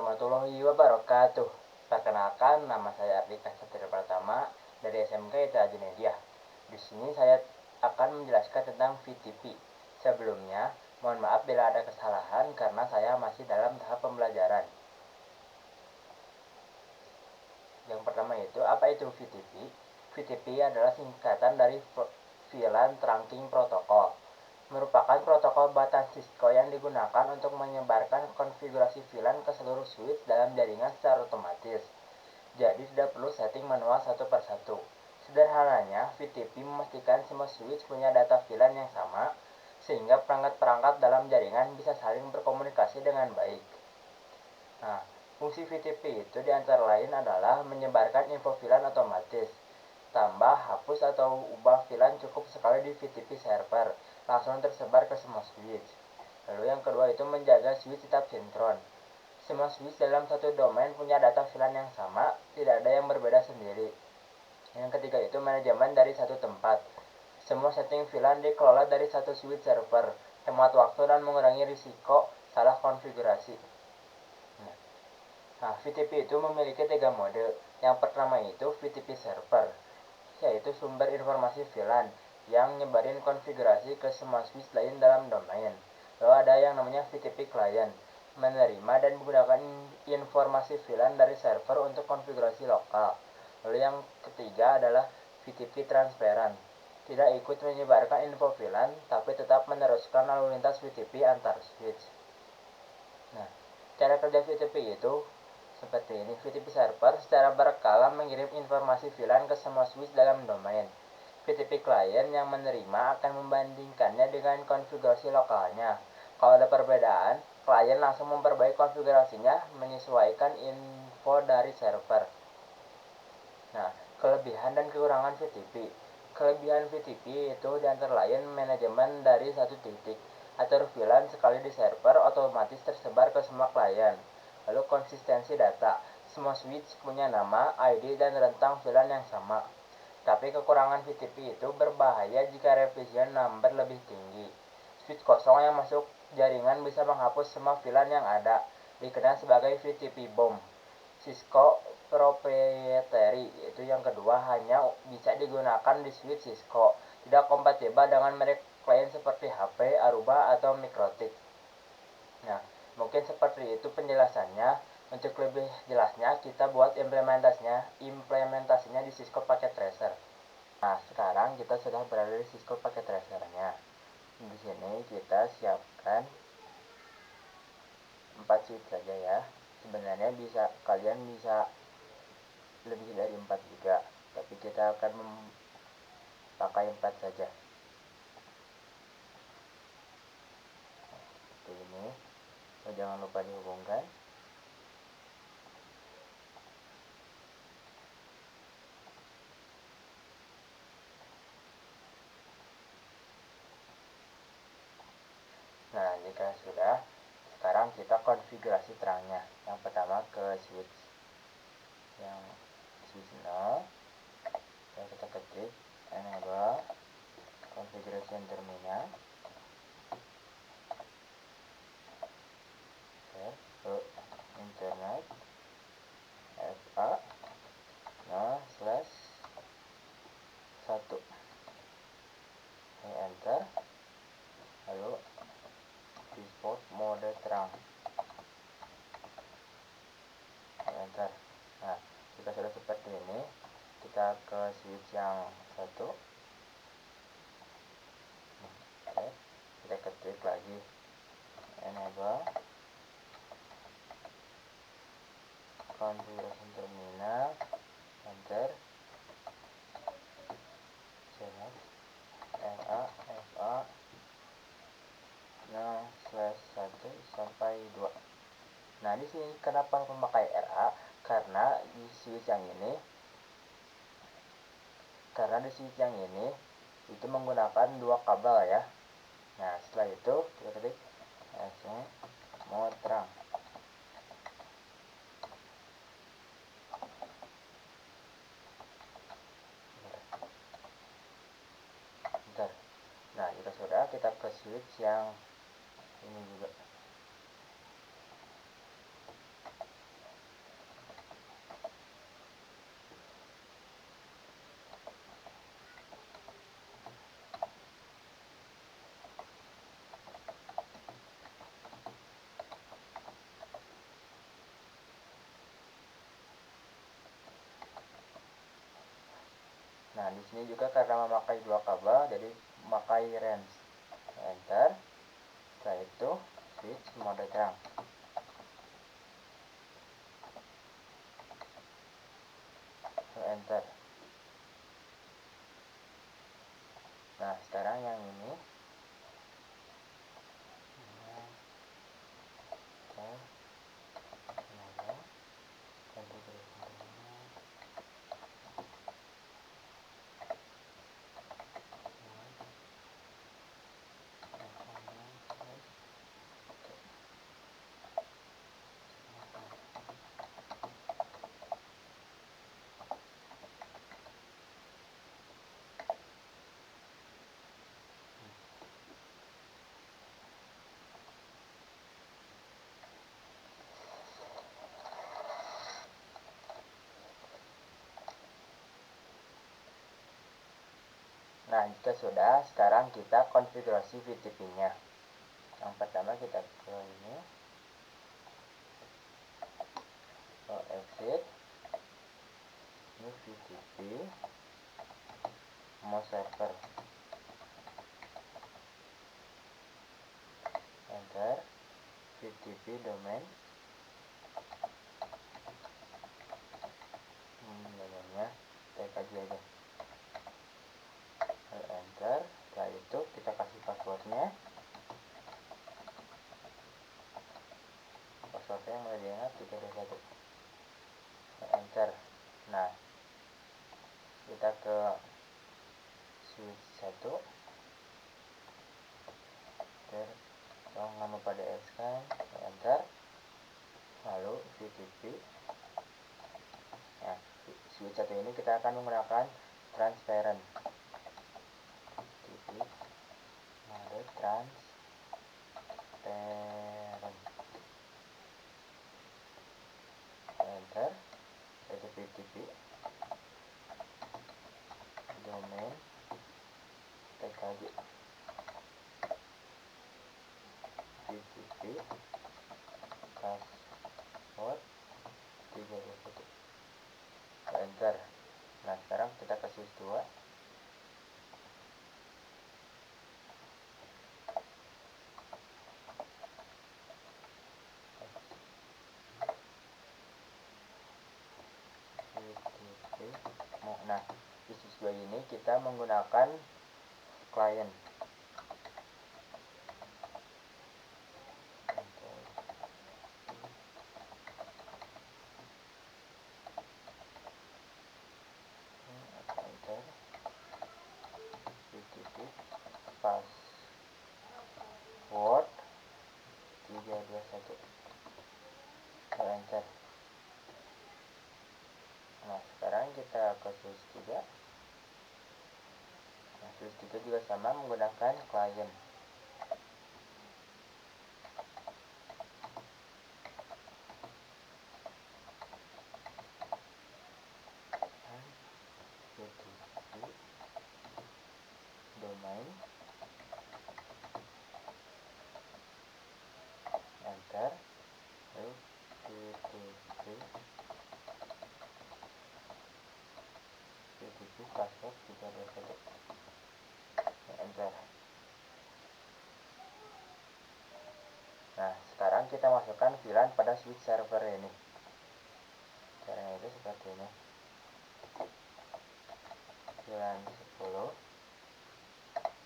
warahmatullahi wabarakatuh. Perkenalkan, nama saya Ardika Satria Pratama dari SMK ITA Junaidiyah. Di sini saya akan menjelaskan tentang VTP. Sebelumnya, mohon maaf bila ada kesalahan karena saya masih dalam tahap pembelajaran. Yang pertama itu, apa itu VTP? VTP adalah singkatan dari VLAN Trunking Protocol. Merupakan protokol batas Cisco yang digunakan untuk menyebarkan konfigurasi VLAN ke seluruh switch dalam jaringan secara otomatis. Jadi tidak perlu setting manual satu persatu. Sederhananya, VTP memastikan semua switch punya data VLAN yang sama, sehingga perangkat-perangkat dalam jaringan bisa saling berkomunikasi dengan baik. Nah, fungsi VTP itu diantara lain adalah menyebarkan info VLAN otomatis. Tambah, hapus atau ubah VLAN cukup sekali di VTP server, langsung tersebar ke semua switch. Lalu yang kedua itu menjaga switch tetap sinkron. Semua switch dalam satu domain punya data VLAN yang sama, tidak ada yang berbeda sendiri. Yang ketiga itu manajemen dari satu tempat. Semua setting VLAN dikelola dari satu switch server, hemat waktu dan mengurangi risiko salah konfigurasi. Nah, VTP itu memiliki 3 mode. Yang pertama itu VTP server, yaitu sumber informasi VLAN yang nyebarin konfigurasi ke semua switch lain dalam domain. Lalu ada yang namanya VTP client, menerima dan menggunakan informasi VLAN dari server untuk konfigurasi lokal. Lalu yang ketiga adalah VTP transparent, tidak ikut menyebarkan info VLAN tapi tetap meneruskan lalu lintas VTP antar switch. Nah, cara kerja VTP itu seperti ini. VTP server secara berkala mengirim informasi VLAN ke semua switch dalam domain. VTP client yang menerima akan membandingkannya dengan konfigurasi lokalnya. Kalau ada perbedaan, klien langsung memperbaiki konfigurasinya menyesuaikan info dari server. Nah, kelebihan dan kekurangan VTP. Kelebihan VTP itu diantara lain manajemen dari satu titik. Atur VLAN sekali di server otomatis tersebar ke semua klien. Lalu konsistensi data. Semua switch punya nama, ID, dan rentang VLAN yang sama. Tapi kekurangan VTP itu berbahaya jika revision number lebih tinggi. Switch kosong yang masuk jaringan bisa menghapus semua VLAN yang ada, dikenal sebagai VTP bomb. Cisco proprietary, itu yang kedua, hanya bisa digunakan di switch Cisco, tidak kompatibel dengan merek klien seperti HP, Aruba, atau Mikrotik. Nah, mungkin seperti itu penjelasannya. Untuk lebih jelasnya kita buat implementasinya di Cisco Packet Tracer. Nah, sekarang kita sudah berada di Cisco Packet Tracernya. Di sini kita siapkan 4 switch saja ya. Sebenarnya kalian bisa lebih dari 4 juga, tapi kita akan pakai 4 saja. Seperti ini. Jangan lupa dihubungkan. Nah, jika sudah, sekarang kita konfigurasi terangnya. Yang pertama ke switch yang switch 0. Kita ketik enable configuration terminal. Internet FA 0/1. Enter. Lalu default mode terang. Enter. Nah, jika sudah seperti ini, kita ke switch yang 1. Oke, kita ketik lagi enable configuration terminal. Enter. Select FA 0/1 sampai 2. Nah, di sini kenapa memakai RA? Karena di switch yang ini itu menggunakan 2 kabel ya. Nah, setelah itu kita ketik mode terang. Bentar. Nah, jika sudah, kita ke switch yang ini juga. Nah, di sini juga karena memakai dua kabel, jadi memakai range. Enter. Setelah itu switch mode terang. Enter. Nah, sekarang yang ini Nah, jika sudah, sekarang kita konfigurasi VTP-nya. Yang pertama kita ke ini, exit, ini VTP, mau server, enter, VTP domain, domainnya TKJ aja, enter. Setelah itu kita kasih passwordnya. Passwordnya yang mulai diingat 321, enter. Nah, kita ke switch 1, nggak lupa DS kan, enter. Lalu VTP. Nah, switch 1 ini kita akan menggunakan transparent. VTP mode transparent, enter. Itu VTP domain TKJ, VTP password 321, enter. Nah, sekarang kita ke switch 2. Nah, di switch 2 ini kita menggunakan client. Enter. VTP password 321, enter. Nah, sekarang kita ke switch 3. Nah, switch 3 juga sama, menggunakan client. VTP domain, enter. Lalu VTP password 321, enter. Nah, sekarang kita masukkan VLAN pada switch server ini. Caranya itu seperti ini. VLAN 10,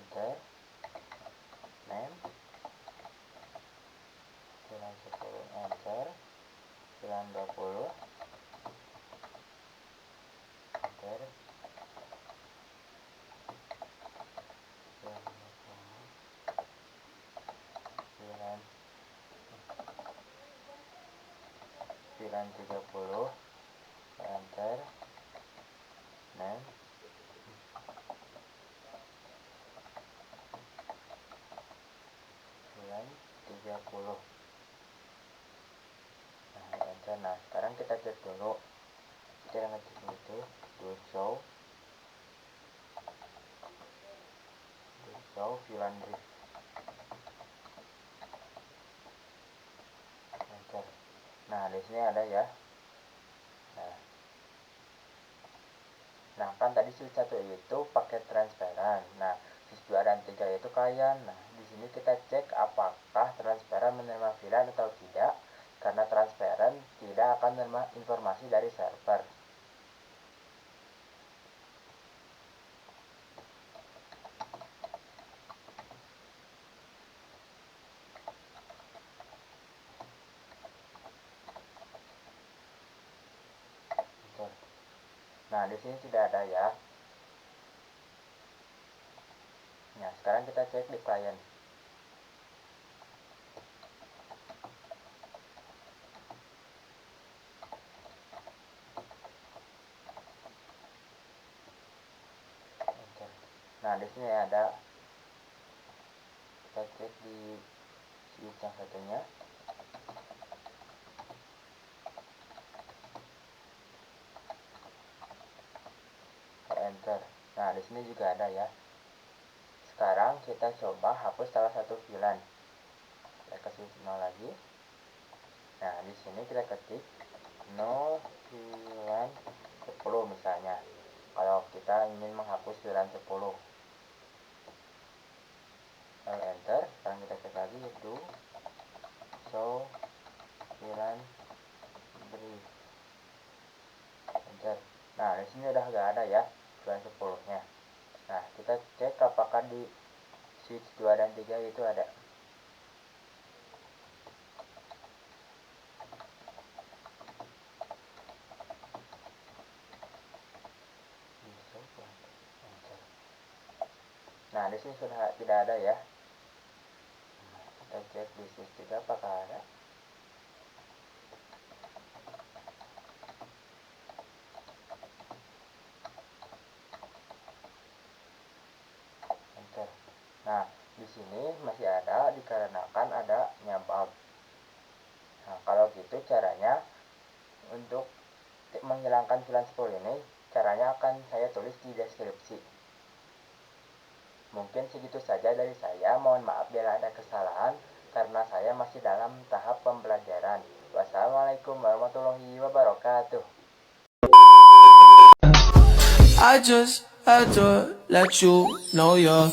enter. Name VLAN 10, enter. VLAN 20, enter. VLAN 30, enter. Name VLAN 30. Nah, enter. Nah, sekarang kita cek dulu. Kita ngecek itu do show VLAN brief, enter. Nah, di sini ada ya. Nah, Nah, kan tadi switch 1 itu pakai transparan. Nah, switch 2 dan 3 itu client. Nah, di sini kita cek apakah transparan menerima VLAN atau tidak. Karena transparan tidak akan menerima informasi dari server. Nah, di sini sudah ada ya. Nah, sekarang kita cek di client. Nah, di sini ada, kita cek di switch yang satunya. Enter. Nah, di sini juga ada ya. Sekarang kita coba hapus salah satu VLAN. Kita kasih 0 lagi. Nah, di sini kita ketik no VLAN 10 misalnya. Kalau kita ingin menghapus VLAN 10. Lalu enter. Sekarang kita cek lagi do show VLAN brief. Enter. Nah, di sini udah nggak ada ya VLAN 10-nya. Nah, kita cek apakah di switch 2 dan 3 itu ada. Nah, di sini sudah tidak ada ya. Kita cek di switch 3 apakah ada. Enter. Nah, di sini masih ada dikarenakan adanya bug. Nah, kalau gitu caranya untuk menghilangkan VLAN 10 ini, caranya akan saya tulis di deskripsi. Mungkin segitu saja dari saya. Mohon maaf bila ada kesalahan karena saya masih dalam tahap pembelajaran. Wassalamualaikum warahmatullahi wabarakatuh. I just had to let you know you're